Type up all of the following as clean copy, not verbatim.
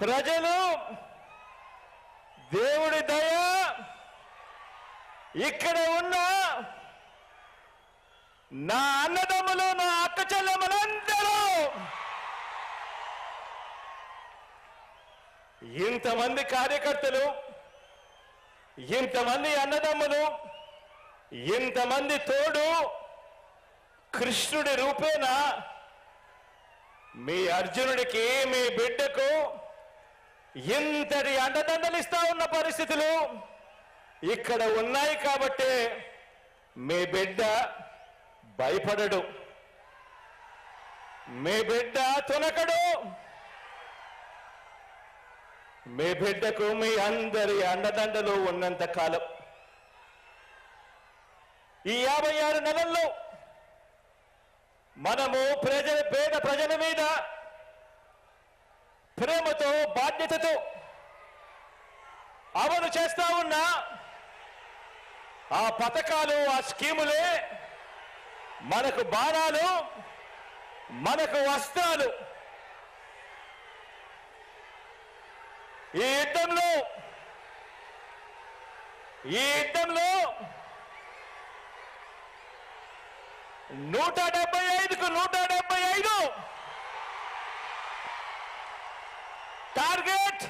ప్రజలు దేవుడి దయ ఇక్కడ ఉన్న నా అన్నదమ్ములు నా అక్క చెల్లెమ్మలందరూ ఇంతమంది కార్యకర్తలు ఇంతమంది అన్నదమ్ములు ఇంతమంది తోడు కృష్ణుడి రూపేణ మీ అర్జునుడికి మీ బిడ్డకు ఇంతటి అండదండలిస్తా ఉన్న పరిస్థితులు ఇక్కడ ఉన్నాయి కాబట్టి మీ బిడ్డ భయపడడు, మీ బిడ్డ తునకడు, మీ బిడ్డకు మీ అందరి అండదండలు ఉన్నంత కాలం ఈ 56 నెలల్లో మనము పేద ప్రజల మీద ప్రేమతో బాధ్యతతో అమలు చేస్తా ఉన్న ఆ పథకాలు ఆ స్కీములే మనకు బాణాలు మనకు వస్త్రాలు. ఈ యుద్ధంలో 175కు 175 టార్గెట్,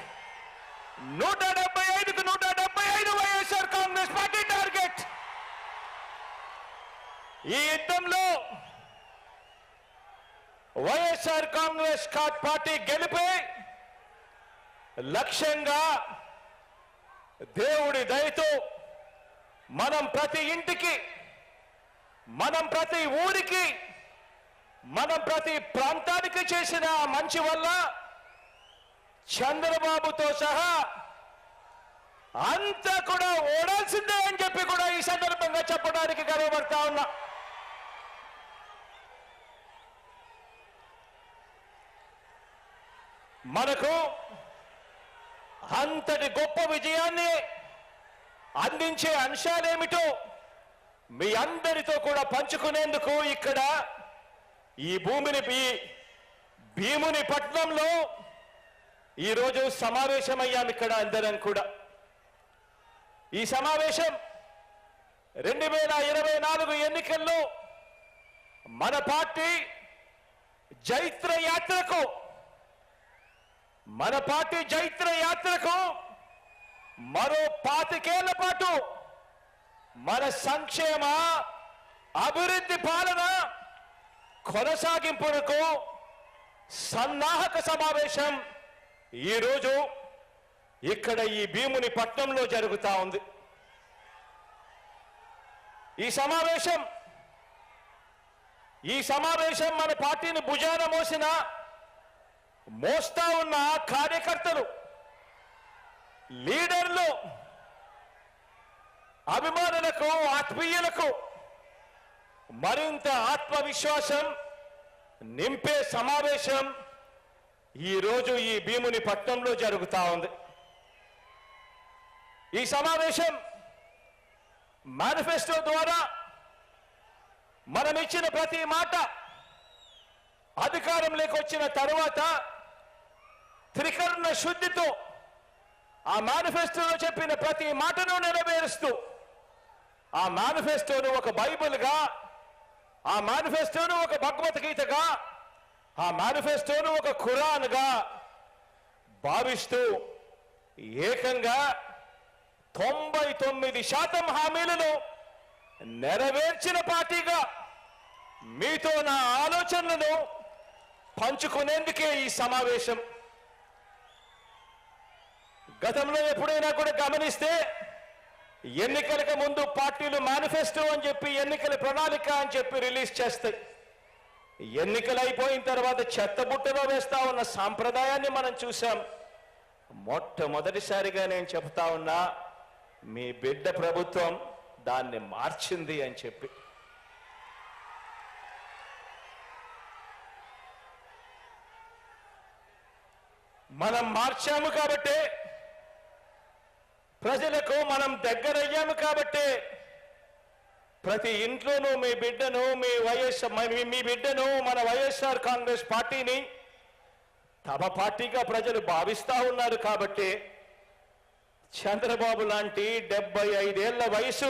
175కు 175 వైఎస్ఆర్ కాంగ్రెస్ పార్టీ టార్గెట్. ఈ యుద్ధంలో వైఎస్ఆర్ కాంగ్రెస్ పార్టీ గెలిపే లక్ష్యంగా దేవుడి దయతో మనం ప్రతి ఇంటికి, మనం ప్రతి ఊరికి, మనం ప్రతి ప్రాంతానికి చేసిన మంచి వల్ల చంద్రబాబుతో సహా అంతా కూడా ఓడాల్సిందే అని చెప్పి కూడా ఈ సందర్భంగా చెప్పడానికి గర్వపడతా ఉన్నా. మనకు అంతటి గొప్ప విజయాన్ని అందించే అంశాలేమిటో మీ అందరితో కూడా పంచుకునేందుకు ఇక్కడ ఈ భీముని పట్నంలో ఈరోజు సమావేశమయ్యాం. ఇక్కడ అందరం కూడా ఈ సమావేశం 2024 ఎన్నికల్లో మన పార్టీ జైత్ర యాత్రకు మరో 25 ఏళ్ల పాటు మన సంక్షేమ అభివృద్ధి పాలన కొనసాగింపునకు సన్నాహక సమావేశం ఈరోజు ఇక్కడ ఈ భీముని పట్నంలో జరుగుతా ఉంది. ఈ సమావేశం మన పార్టీని భుజాన మోస్తా ఉన్న కార్యకర్తలు, లీడర్లు, అభిమానులకు, ఆత్మీయులకు మరింత ఆత్మవిశ్వాసం నింపే సమావేశం ఈరోజు ఈ భీముని పట్నంలో జరుగుతా ఉంది. ఈ సమావేశం మేనిఫెస్టో ద్వారా మనం ఇచ్చిన ప్రతి మాట అధికారంలోకి వచ్చిన తరువాత త్రికరణ శుద్ధితో ఆ మేనిఫెస్టోలో చెప్పిన ప్రతి మాటను నెరవేరుస్తూ ఆ మేనిఫెస్టోను ఒక బైబిల్గా, ఆ మేనిఫెస్టోను ఒక భగవద్గీతగా, ఆ మేనిఫెస్టోను ఒక ఖురాన్గా భావిస్తూ ఏకంగా 99% హామీలను నెరవేర్చిన పార్టీగా మీతో నా ఆలోచనలను పంచుకునేందుకే ఈ సమావేశం. గతంలో ఎప్పుడైనా కూడా గమనిస్తే ఎన్నికలకు ముందు పార్టీలు మేనిఫెస్టో అని చెప్పి, ఎన్నికల ప్రణాళిక అని చెప్పి రిలీజ్ చేస్తాయి. ఎన్నికలు అయిపోయిన తర్వాత చెత్తబుట్టలో వేస్తా ఉన్న సాంప్రదాయాన్ని మనం చూసాం. మొట్టమొదటిసారిగా నేను చెప్తా ఉన్నా, మీ బిడ్డ ప్రభుత్వం దాన్ని మార్చింది అని చెప్పి. మనం మార్చాము కాబట్టి, ప్రజలకు మనం దగ్గరయ్యాము కాబట్టి ప్రతి ఇంట్లోనూ మీ బిడ్డను, మీ బిడ్డను, మన వైఎస్ఆర్ కాంగ్రెస్ పార్టీని తమ పార్టీగా ప్రజలు భావిస్తా ఉన్నారు కాబట్టి చంద్రబాబు లాంటి 75 ఏళ్ల వయసు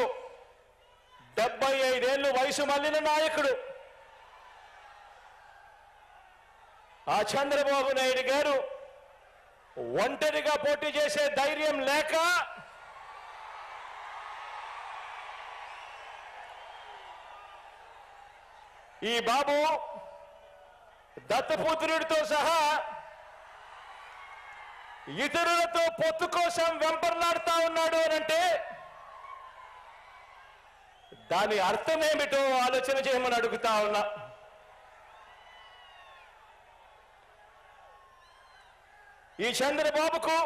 75 ఏళ్ళు వయసు మళ్ళిన నాయకుడు ఆ చంద్రబాబు నాయుడు గారు ఒంటరిగా పోటీ చేసే ధైర్యం లేక ఈ బాబు దత్తపుత్రుడితో సహా ఇతరులతో పొత్తు కోసం వెంపర్లాడుతా ఉన్నాడు అనంటే దాని అర్థమేమిటో ఆలోచన చేయమని అడుగుతా ఉన్నా. ఈ చంద్రబాబుకు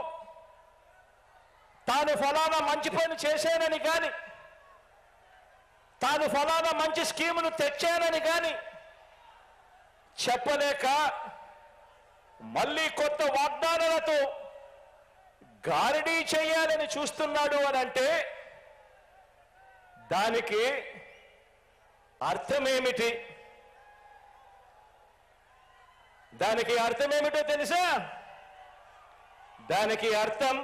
తాను ఫలానా మంచి పని చేశానని కానీ తాను ఫలానా మంచి స్కీమును తెచ్చానని కానీ చెప్పలేక మళ్ళీ కొత్త వాగ్దానాలతో గారడీ చేయాలని చూస్తున్నాడు అని అంటే దానికి అర్థమేమిటి? దానికి అర్థమేమిటో తెలుసా? దానికి అర్థం